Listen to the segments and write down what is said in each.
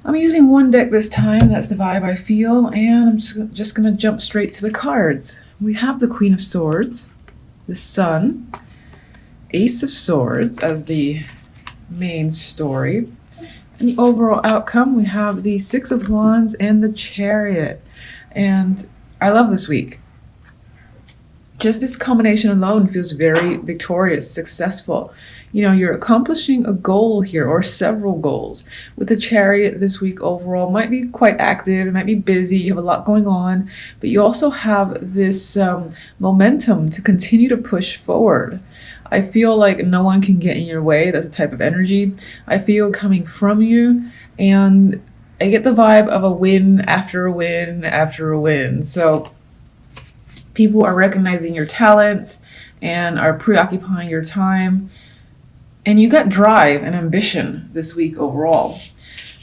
I'm using one deck this time, that's the vibe I feel, and I'm just gonna jump straight to the cards. We have the Queen of Swords, the Sun, Ace of Swords as the main story, and the overall outcome, we have the Six of Wands and the Chariot. And I love this week. Just this combination alone feels very victorious, successful. You know, you're accomplishing a goal here or several goals. With the Chariot this week overall, might be quite active, it might be busy, you have a lot going on, but you also have this momentum to continue to push forward. I feel like no one can get in your way. That's the type of energy I feel coming from you. And I get the vibe of a win after a win after a win. So people are recognizing your talents and are preoccupying your time. And you got drive and ambition this week overall.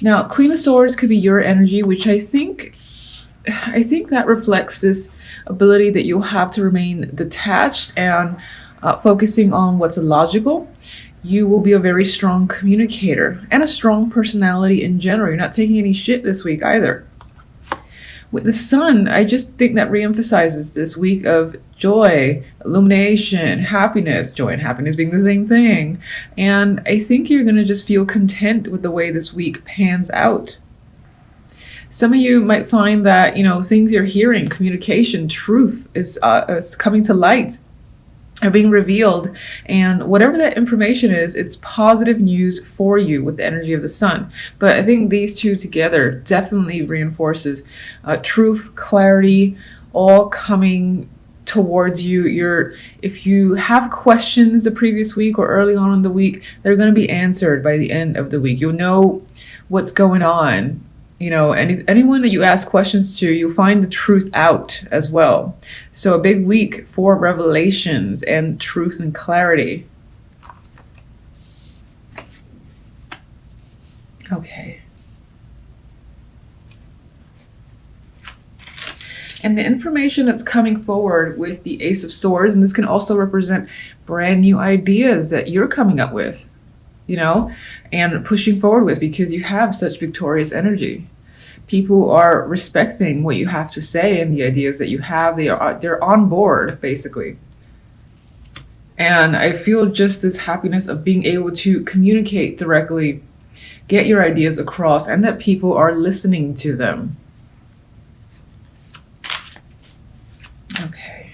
Now, Queen of Swords could be your energy, which I think that reflects this ability that you'll have to remain detached and focusing on what's logical. You will be a very strong communicator and a strong personality in general. You're not taking any shit this week either. With the Sun, I just think that reemphasizes this week of joy, illumination, happiness, joy and happiness being the same thing. And I think you're going to just feel content with the way this week pans out. Some of you might find that, you know, things you're hearing, communication, truth is coming to light, are being revealed, and whatever that information is, it's positive news for you with the energy of the Sun. But I think these two together definitely reinforces truth, clarity, all coming towards you. If you have questions the previous week or early on in the week, they're going to be answered by the end of the week. You'll know what's going on. You know, anyone that you ask questions to, you'll find the truth out as well. So a big week for revelations and truth and clarity. Okay. And the information that's coming forward with the Ace of Swords, and this can also represent brand new ideas that you're coming up with, you know, and pushing forward with, because you have such victorious energy. People are respecting what you have to say and the ideas that you have. They're on board, basically. And I feel just this happiness of being able to communicate directly, get your ideas across, and that people are listening to them. Okay.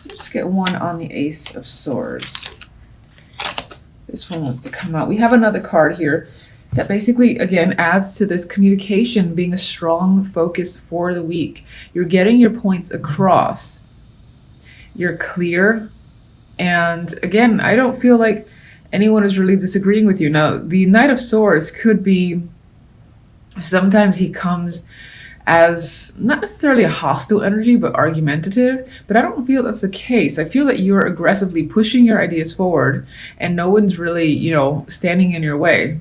Let's get one on the Ace of Swords. This one wants to come out. We have another card here that basically, again, adds to this communication being a strong focus for the week. You're getting your points across. You're clear. And again, I don't feel like anyone is really disagreeing with you. Now, the Knight of Swords could be, sometimes he comes as not necessarily a hostile energy, but argumentative. But I don't feel that's the case. I feel that you're aggressively pushing your ideas forward and no one's really, you know, standing in your way.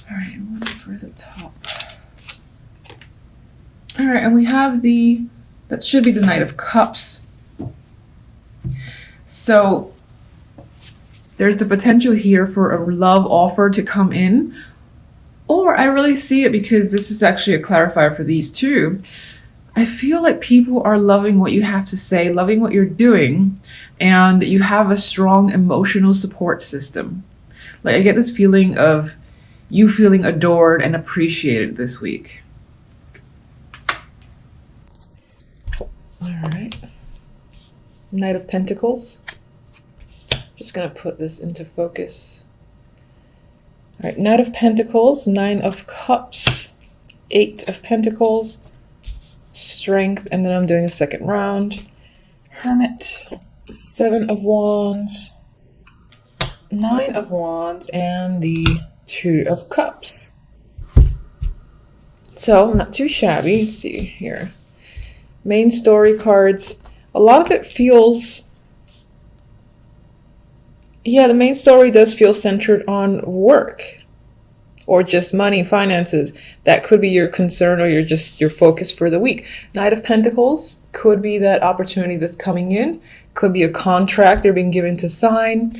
All right, one for the top. All right, and we have that should be the Knight of Cups. So there's the potential here for a love offer to come in, or I really see it because this is actually a clarifier for these two. I feel like people are loving what you have to say, loving what you're doing, and you have a strong emotional support system. Like, I get this feeling of you feeling adored and appreciated this week. All right. Knight of Pentacles. Just going to put this into focus. All right, Knight of Pentacles, Nine of Cups, Eight of Pentacles, Strength, and then I'm doing a second round. Hermit, Seven of Wands, Nine of Wands, and the Two of Cups. So, not too shabby. Let's see here. Main story cards. A lot of it feels... yeah, the main story does feel centered on work or just money, finances. That could be your concern or your focus for the week. Knight of Pentacles could be that opportunity that's coming in. Could be a contract they're being given to sign,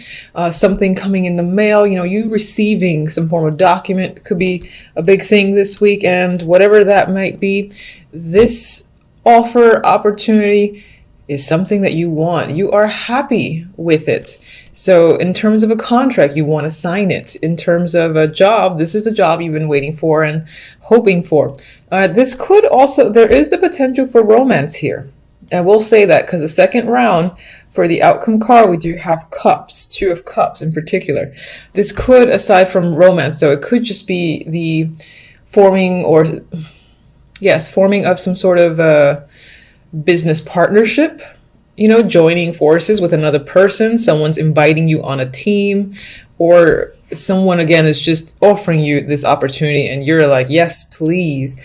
something coming in the mail, you receiving some form of document could be a big thing this week. And whatever that might be, this offer, opportunity is something that you want. You are happy with it. So in terms of a contract, you want to sign it. In terms of a job, this is the job you've been waiting for and hoping for. This could also, there is the potential for romance here. I will say that because the second round for the outcome card, we do have cups, 2 of cups in particular. This could, aside from romance, so it could just be the forming of some sort of business partnership, joining forces with another person. Someone's inviting you on a team, or someone, again, is just offering you this opportunity and you're like, yes, please.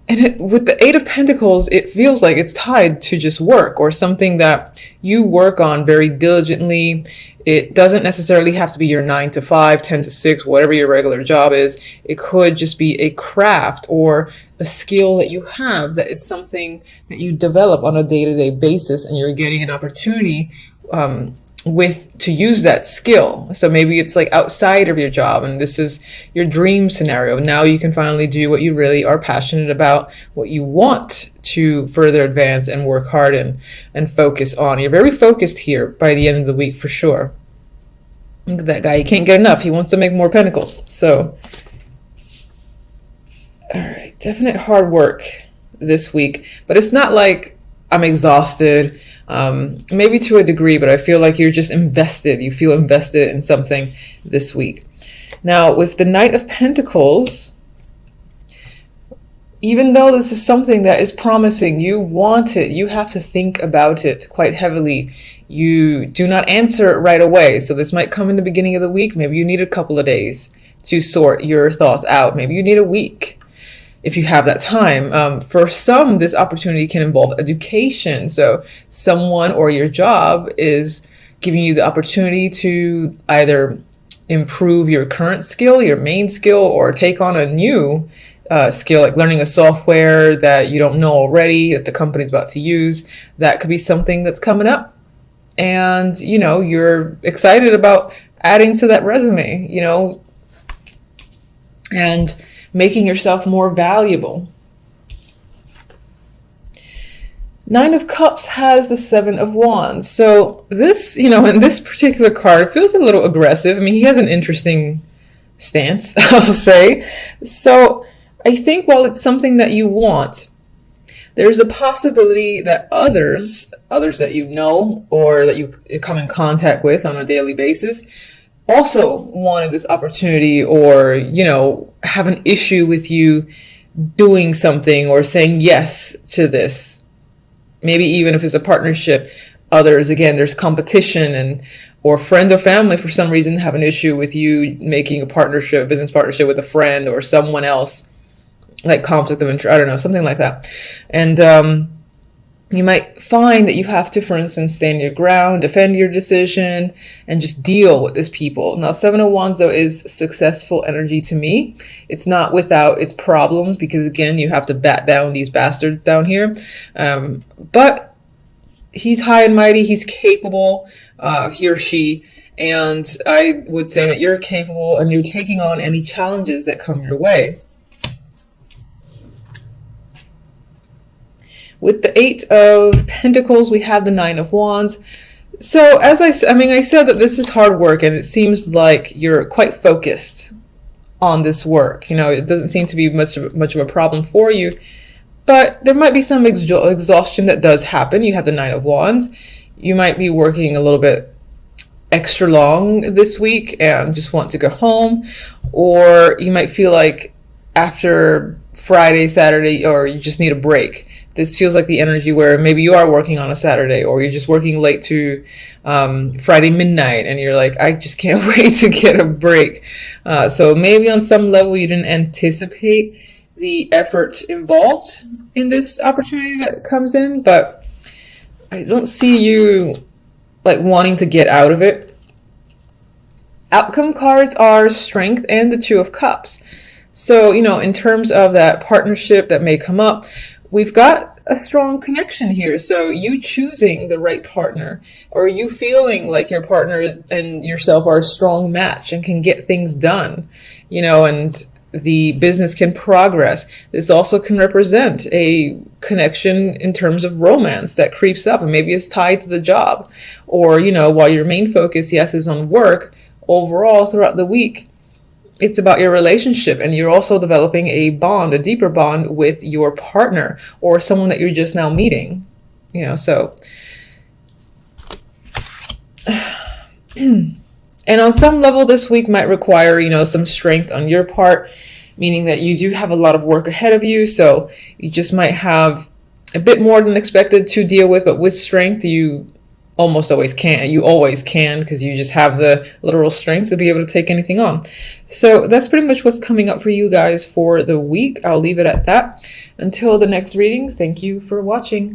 And with the 8 of Pentacles, it feels like it's tied to just work or something that you work on very diligently. It doesn't necessarily have to be your 9 to 5, 10 to 6, whatever your regular job is. It could just be a craft or a skill that you have that is something that you develop on a day-to-day basis, and you're getting an opportunity to use that skill. So maybe it's like outside of your job and this is your dream scenario. Now you can finally do what you really are passionate about, what you want to further advance and work hard and focus on. You're very focused here by the end of the week for sure. Look at that guy. He can't get enough. He wants to make more pentacles. So, all right, definite hard work this week, but it's not like I'm exhausted. Maybe to a degree, but I feel like you're just invested. You feel invested in something this week. Now, with the Knight of Pentacles, even though this is something that is promising, you want it, you have to think about it quite heavily. You do not answer it right away. So this might come in the beginning of the week. Maybe you need a couple of days to sort your thoughts out. Maybe you need a week if you have that time. For some, this opportunity can involve education. So someone or your job is giving you the opportunity to either improve your current skill, your main skill, or take on a new skill, like learning a software that you don't know already that the company's about to use. That could be something that's coming up. And, you're excited about adding to that resume, and making yourself more valuable. 9 of Cups has the 7 of Wands. So this, in this particular card, feels a little aggressive. I mean, he has an interesting stance, I'll say. So I think while it's something that you want, there's a possibility that others that you know or that you come in contact with on a daily basis also wanted this opportunity, or, have an issue with you doing something or saying yes to this. Maybe even if it's a partnership, others, again, there's competition, or friends or family for some reason have an issue with you making a partnership, business partnership with a friend or someone else, like conflict of interest, I don't know, something like that. And you might find that you have to, for instance, stand your ground, defend your decision, and just deal with these people. Now, 7 of Wands, though, is successful energy to me. It's not without its problems, because, again, you have to bat down these bastards down here. But he's high and mighty. He's capable, he or she. And I would say that you're capable and you're taking on any challenges that come your way. With the 8 of Pentacles, we have the 9 of Wands. So as I said that this is hard work, and it seems like you're quite focused on this work. It doesn't seem to be much of a problem for you, but there might be some exhaustion that does happen. You have the 9 of Wands. You might be working a little bit extra long this week and just want to go home, or you might feel like after Friday, Saturday, or you just need a break. This feels like the energy where maybe you are working on a Saturday, or you're just working late to Friday midnight, and you're like, I just can't wait to get a break. So maybe on some level you didn't anticipate the effort involved in this opportunity that comes in, but I don't see you like wanting to get out of it. Outcome cards are Strength and the Two of Cups. So, in terms of that partnership that may come up, we've got a strong connection here. So you choosing the right partner, or you feeling like your partner and yourself are a strong match and can get things done, and the business can progress. This also can represent a connection in terms of romance that creeps up and maybe is tied to the job. Or, while your main focus, yes, is on work, overall throughout the week, it's about your relationship, and you're also developing a bond, a deeper bond with your partner or someone that you're just now meeting, so. And on some level, this week might require, some strength on your part, meaning that you do have a lot of work ahead of you. So you just might have a bit more than expected to deal with, but with strength, you almost always can. You always can, because you just have the literal strength to be able to take anything on. So that's pretty much what's coming up for you guys for the week. I'll leave it at that. Until the next readings, thank you for watching.